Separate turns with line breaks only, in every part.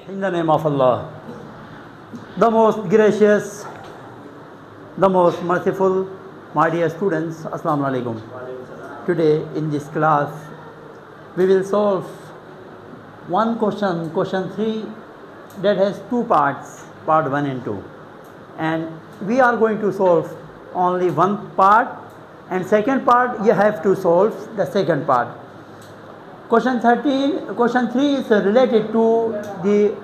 In the name of Allah, the most gracious, the most merciful, my dear students, Assalamu alaikum. Today in this class, we will solve one question, question 3, that has two parts, part 1 and 2. And we are going to solve only one part, and second part you have to solve the second part. Question 3 is related to the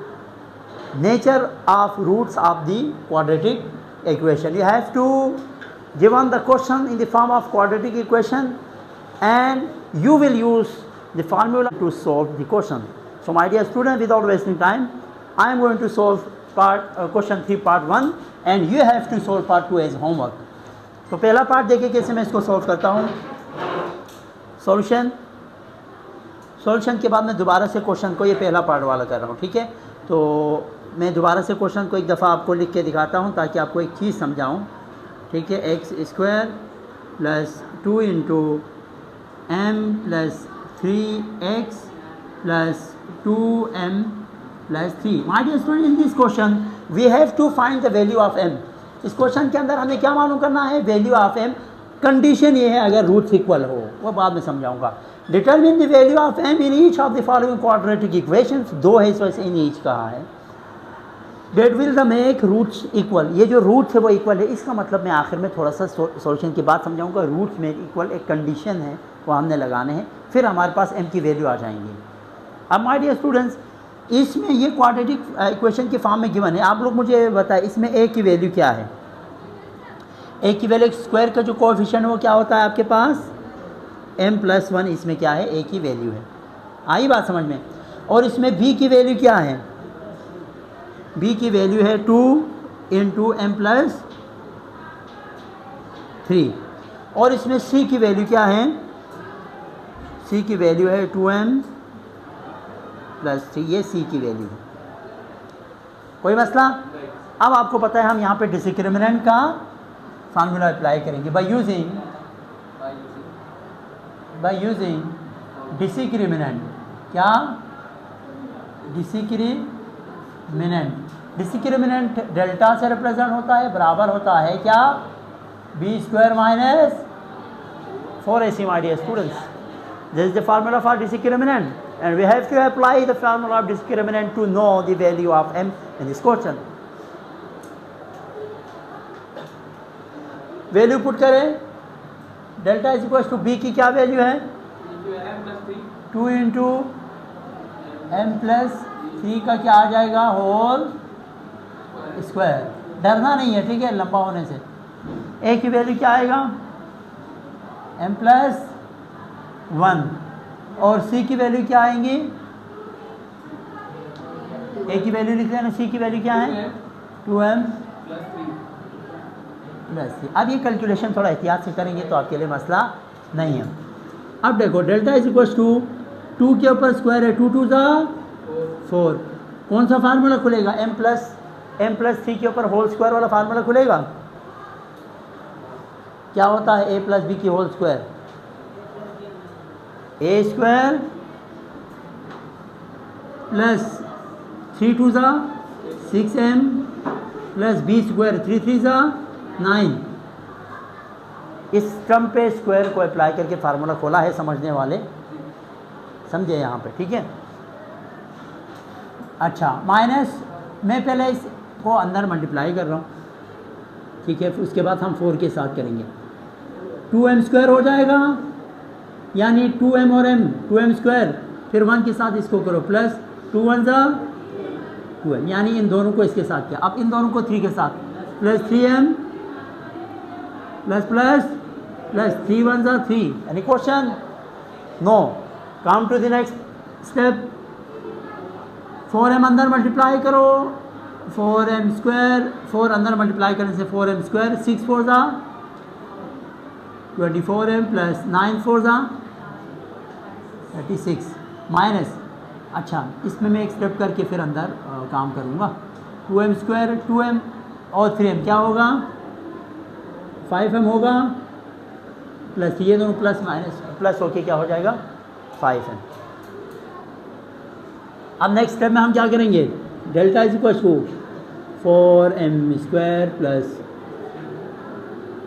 nature of roots of the quadratic equation. You have to given the question in the form of quadratic equation, and you will use the formula to solve the question. So my dear student, without wasting time, I am going to solve question 3 part 1, and you have to solve part 2 as homework. तो पहला part देखिए कैसे मैं इसको solve करता हूँ. Solution के बाद मैं दोबारा से क्वेश्चन को, ये पहला पार्ट वाला कर रहा हूँ, ठीक है. तो मैं दोबारा से क्वेश्चन को एक दफ़ा आपको लिख के दिखाता हूँ ताकि आपको एक चीज़ समझाऊँ, ठीक है. X square plus 2 into M plus 3x plus 2m plus 3. My dear student, in this question we have to find the value of m. इस क्वेश्चन के अंदर हमें क्या मालूम करना है? Value of m. कंडीशन ये है अगर रूट्स इक्वल हो, वो बाद में समझाऊंगा. Determine the value of m in each of the following quadratic equations. दो है इस वजह से इन ईच कहा है. That will the make roots equal. ये जो रूट्स है वो इक्वल है, इसका मतलब मैं आखिर में थोड़ा सा सॉल्यूशन के बाद समझाऊंगा. रूट्स में इक्वल एक कंडीशन है, वो हमने लगाने हैं, फिर हमारे पास m की वैल्यू आ जाएंगी. अब माय डियर स्टूडेंट्स, इसमें ये क्वाड्रेटिक इक्वेशन के फॉर्म में गिवन है. आप लोग मुझे बताएं इसमें a की वैल्यू क्या है? a की वैल्यू स्क्वायर का जो कोएफिशिएंट है वो क्या होता है आपके पास? m+1. इसमें क्या है? a की वैल्यू है. आई बात समझ में? और इसमें b की वैल्यू क्या है? b की वैल्यू है 2 इंटू m+3. और इसमें c की वैल्यू क्या है? c की वैल्यू है 2m+3. ये c की वैल्यू है. कोई मसला? अब आपको पता है हम यहाँ पे डिस्क्रिमिनेंट का फार्मूला अप्लाई करेंगे बाय यूजिंग डिस्क्रिमिनेंट. क्या? डिस्क्रिमिनेंट डेल्टा से रिप्रेजेंट होता है, बराबर होता है क्या? b² - 4ac. my dear students, this is the formula for discriminant, and we have to apply the formula of discriminant to know the value of m in this question. Value put करें. Delta is equal to B की क्या value है? 2 into m+3 का क्या आ जाएगा? Whole square. डरना नहीं है, ठीक है, लंबा होने से. a की वैल्यू क्या आएगा? m+1. और c की वैल्यू क्या आएंगी? a की वैल्यू लिख लेना. c की वैल्यू क्या है? 2m+3. अब ये कैलकुलेशन थोड़ा एहतियात से करेंगे तो आपके लिए मसला नहीं है. अब देखो, डेल्टा इज इक्वल टू 2 के ऊपर स्क्वायर है, 2 2 = 4. कौन सा फार्मूला खुलेगा? m+3 के ऊपर होल स्क्वायर वाला फार्मूला खुलेगा. क्या होता है a+b की whole square? a² plus 3 2 = 6m plus b² 3 3 = 9. इस टर्म पे स्क्वायर को अप्लाई करके फार्मूला खोला है. समझने वाले समझे यहाँ पे, ठीक है. अच्छा, माइनस मैं पहले इसको अंदर मल्टीप्लाई कर रहा हूँ, ठीक है, फिर उसके बाद हम 4 के साथ करेंगे. 2m² हो जाएगा, यानी 2m और m, 2m², फिर 1 के साथ इसको करो, प्लस 2 1 = 2m, यानी इन दोनों को इसके साथ किया. अब इन दोनों को 3 के साथ, plus 3m plus 3 1 = 3. Any question? No. Come to the next step. 4m अंदर मल्टीप्लाई करो, 4m², 4 अंदर मल्टीप्लाई करने से 4m², 6 4 = 24m प्लस 9 4 = 36 माइनस. अच्छा, इसमें मैं एक स्टेप करके फिर अंदर काम करूँगा. 2m² 2m और 3m क्या होगा? 5m होगा, प्लस ये दोनों प्लस माइनस प्लस होके क्या हो जाएगा? 5m. अब नेक्स्ट स्टेप में हम क्या करेंगे? Delta is equal to 4m² plus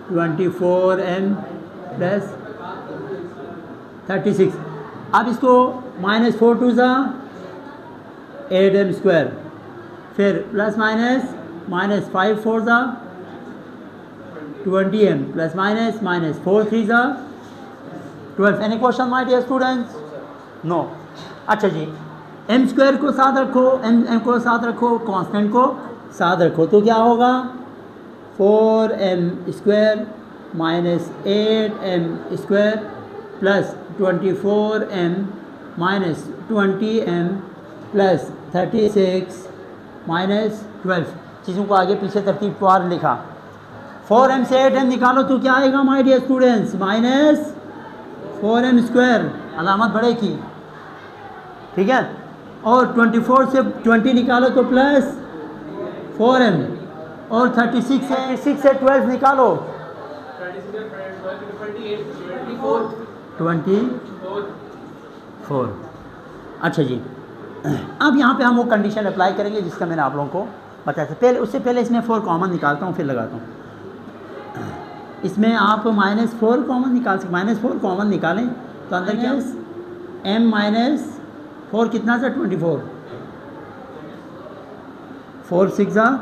24m plus 36। अब इसको -4 टू ज़ा 8m², फिर प्लस -5 4 ज़ा 20m प्लस -4 3 ज़ा 12। Any question my dear students? No. अच्छा जी, m² को साथ रखो, m को साथ रखो, कांस्टेंट को साथ रखो, तो क्या होगा 4m² minus 8m² plus 24m minus 20m plus 36 minus 12। चीज़ों को आगे पीछे तरतीब वार लिखा। 4m से 8m निकालो तो क्या आएगा माय डियर स्टूडेंट्स? -4m², अलामत बड़े की, ठीक है। और 24 से 20 निकालो तो प्लस 4m, और 36 से 12 निकालो 24। अच्छा जी, अब यहाँ पे हम वो कंडीशन अप्लाई करेंगे जिसका मैंने आप लोगों को बताया था। पहले उससे पहले इसमें 4 कॉमन निकालता हूँ, फिर लगाता हूँ। इसमें आप -4 कॉमन निकाल सकते, -4 कॉमन निकालें तो अंदर क्या m-4 कितना सा 24, 4 6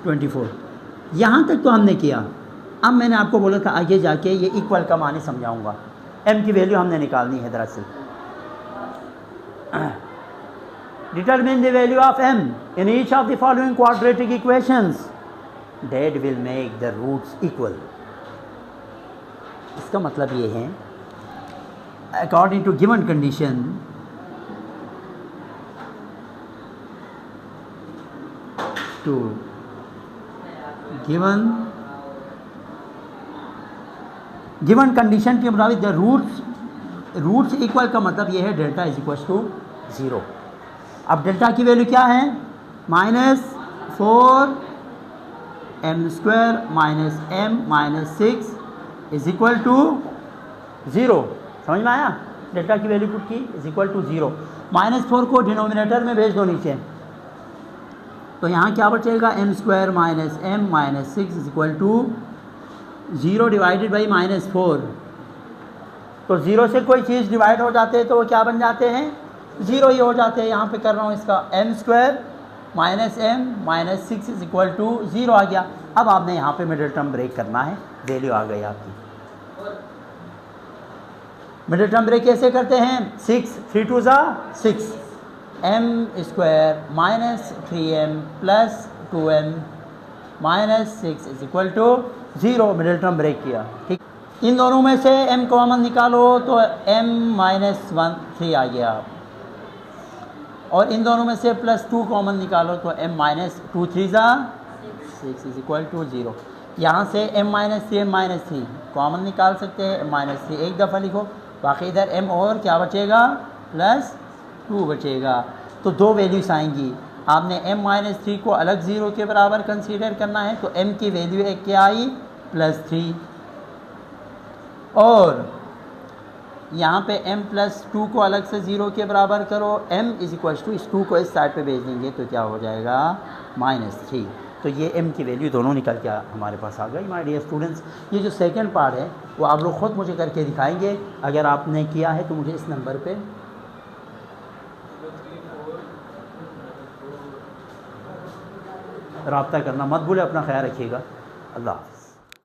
24। यहाँ तक तो हमने किया। अब मैंने आपको बोला था आगे जाके ये इक्वल का मानी समझाऊंगा। m की वैल्यू हमने निकालनी है दरअसल। Determine the value of m in each of the following quadratic equations that will make the roots equal. इसका मतलब ये है according to given condition to given condition के मुताबिक द रूट्स इक्वल का मतलब ये है डेल्टा इज इक्वल टू 0। अब डेल्टा की वैल्यू क्या है? -4m² minus m minus 6 is equal to 0। समझ में आया? डेल्टा की वैल्यू पुट की इज इक्वल टू 0। -4 को डिनोमिनेटर में भेज दो नीचे, तो यहाँ क्या बचेगा? m² minus m minus 6 is equal to 0 divided by -4। तो 0 से कोई चीज़ डिवाइड हो जाते हैं तो वो क्या बन जाते हैं? 0 ही हो जाते हैं। यहाँ पे कर रहा हूँ इसका m² minus m minus 6 is equal to 0 आ गया। अब आपने यहाँ पे मिडिल टर्म ब्रेक करना है, वैल्यू आ गई आपकी। मिडिल टर्म ब्रेक कैसे करते हैं? 6 3 2 6 m² minus 3m plus 2m minus 6 is equal to 0। Middle term break किया, ठीक। इन दोनों में से m कॉमन निकालो तो m माइनस 3 आ गया, और इन दोनों में से +2 कॉमन निकालो तो m minus 2 3 6 is equal to 0। यहाँ से m minus 3 m minus 3 common निकाल सकते हैं। m माइनस 3 एक दफ़ा लिखो, बाकी इधर m और क्या बचेगा? +2 बचेगा। तो दो वैल्यूज़ आएंगी। आपने m माइनस 3 को अलग 0 के बराबर कंसीडर करना है, तो m की वैल्यू एक क्या आई? +3। और यहाँ पे m +2 को अलग से 0 के बराबर करो, m इज इक्वल टू इस 2 को इस साइड पे भेज देंगे तो क्या हो जाएगा? -3। तो ये m की वैल्यू दोनों निकल के हमारे पास आ गई माय डियर स्टूडेंट्स। ये जो सेकंड पार्ट है वो आप लोग ख़ुद मुझे करके दिखाएंगे। अगर आपने किया है तो मुझे इस नंबर पे रब्ता करना मत भूलें। अपना ख्याल रखिएगा। अल्लाह हाफ़िज़।